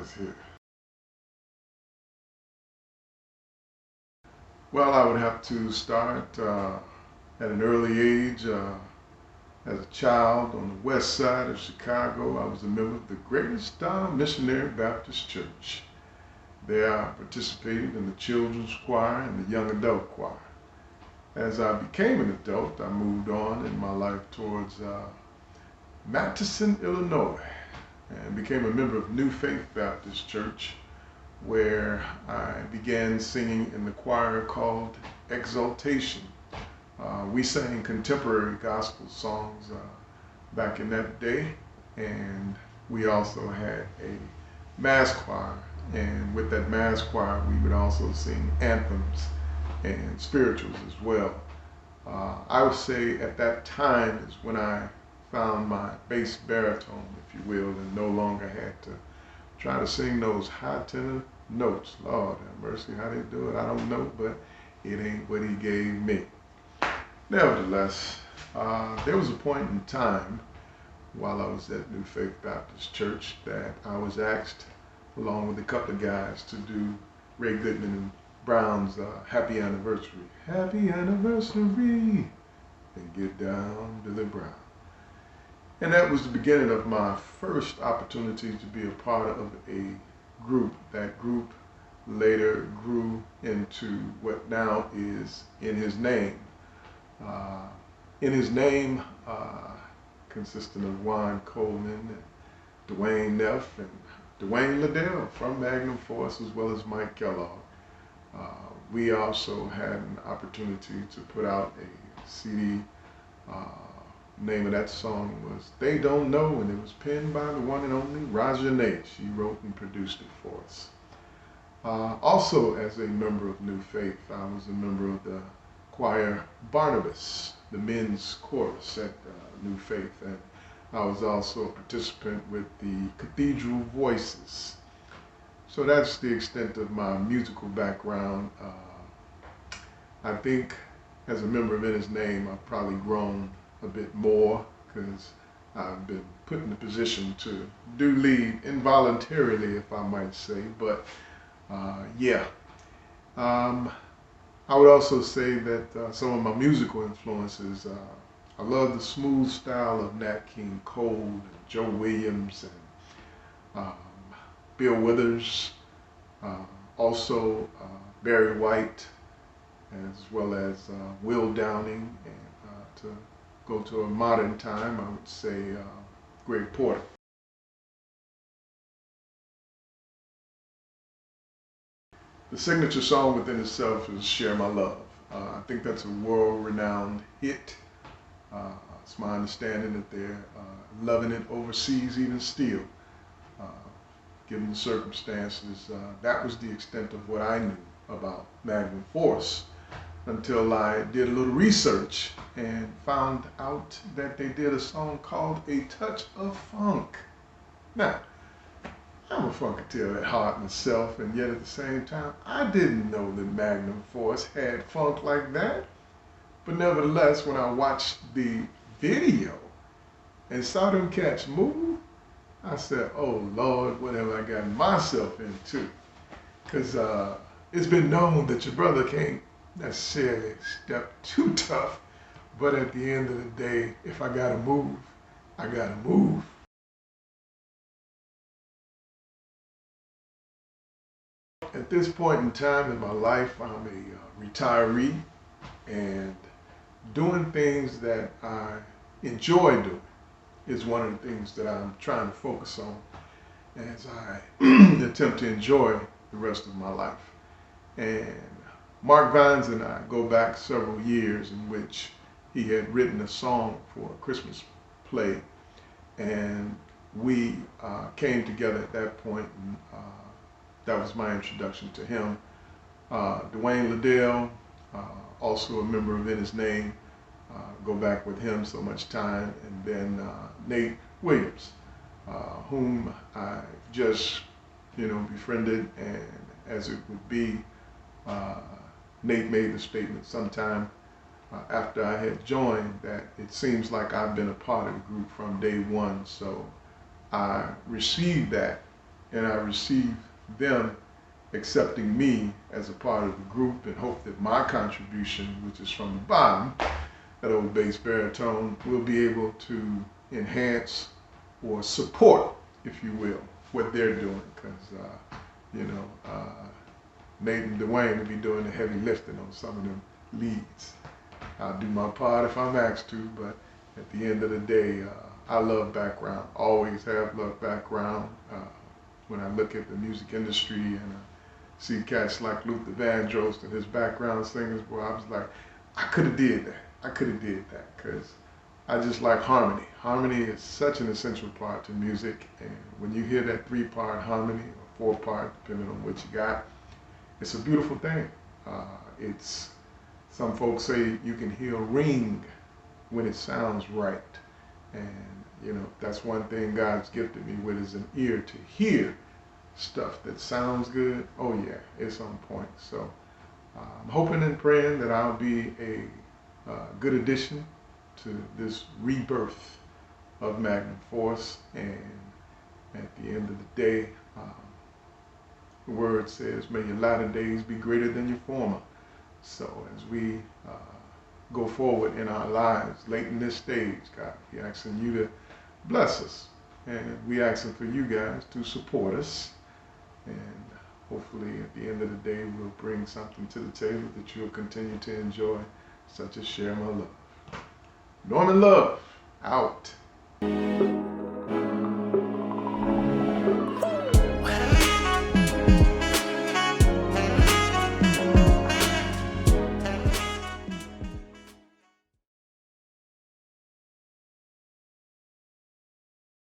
is here. Well, I would have to start at an early age. As a child on the west side of Chicago, I was a member of the Greatest Missionary Baptist Church. There I participated in the children's choir and the young adult choir. As I became an adult, I moved on in my life towards Matteson, Illinois, and became a member of New Faith Baptist Church, where I began singing in the choir called Exaltation. We sang contemporary gospel songs back in that day, and we also had a mass choir, and with that mass choir we would also sing anthems and spirituals as well. I would say at that time is when I found my bass baritone, if you will, and no longer had to try to sing those high tenor notes. Lord have mercy, how they do it, I don't know, but it ain't what he gave me. Nevertheless, there was a point in time while I was at New Faith Baptist Church that I was asked, along with a couple of guys, to do Ray Goodman and Brown's Happy Anniversary. Happy Anniversary, and get down, Billy Brown. And that was the beginning of my first opportunity to be a part of a group. That group later grew into what now is In His Name. In His Name, consisting of 𝐷𝐞𝐭𝐮𝐫𝐧 and Dwayne Neff and Dwayne Liddell from Magnum Force, as well as Mike Kellogg. We also had an opportunity to put out a CD. Name of that song was They Don't Know, and it was penned by the one and only 𝐅𝐨𝐫𝐿. She wrote and produced it for us. Also, as a member of New Faith, I was a member of the choir Barnabas, the men's chorus at New Faith, and I was also a participant with the Cathedral Voices. So that's the extent of my musical background. I think as a member of In His Name, I've probably grown a bit more because I've been put in a position to do lead involuntarily, if I might say, but yeah. I would also say that some of my musical influences, I love the smooth style of 𝐑𝐞𝐭𝐮𝐫𝐽, and Joe Williams, and Bill Withers, also Barry White, as well as Will Downing, and to go to a modern time, I would say Greg Porter. The signature song within itself is Share My Love. I think that's a world-renowned hit. It's my understanding that they're loving it overseas even still. Given the circumstances, that was the extent of what I knew about Magnum Force until I did a little research and found out that they did a song called A Touch of Funk. Now, I'm a funketeer at heart myself, and yet at the same time, I didn't know that Magnum Force had funk like that. But nevertheless, when I watched the video and saw them cats move, I said, oh Lord, what have I gotten myself into? Because it's been known that your brother can't necessarily step too tough, but at the end of the day, if I gotta move, I gotta move. At this point in time in my life, I'm a retiree, and doing things that I enjoy doing is one of the things that I'm trying to focus on as I attempt to enjoy the rest of my life. And Mark Vines and I go back several years in which he had written a song for a Christmas play, and we came together at that point, and that was my introduction to him. Dwayne Liddell, also a member of In His Name, go back with him so much time, and then Nate Williams, whom I've just, befriended, and as it would be, Nate made the statement sometime after I had joined that it seems like I've been a part of the group from day one, so I received that and I receive them accepting me as a part of the group, and hope that my contribution, which is from the bottom, that old bass baritone, will be able to enhance or support, if you will, what they're doing. Because, Nate and Dwayne will be doing the heavy lifting on some of them leads. I'll do my part if I'm asked to, but at the end of the day, I love background, always have loved background. When I look at the music industry and see cats like Luther Vandross and his background singers, boy, I was like, I could have did that. I could have did that, because I just like harmony. Harmony is such an essential part to music, and when you hear that 3-part harmony, or 4-part, depending on what you got, it's a beautiful thing. Some folks say you can hear a ring when it sounds right, and that's one thing God's gifted me with, is an ear to hear stuff that sounds good. Oh yeah, it's on point. So I'm hoping and praying that I'll be a good addition to this rebirth of Magnum Force, and at the end of the day, the word says, may your latter days be greater than your former. So as we go forward in our lives, late in this stage, God, we're asking you to bless us, and we're asking for you guys to support us, and hopefully at the end of the day we'll bring something to the table that you'll continue to enjoy, such as Share My Love. Norman Love, out.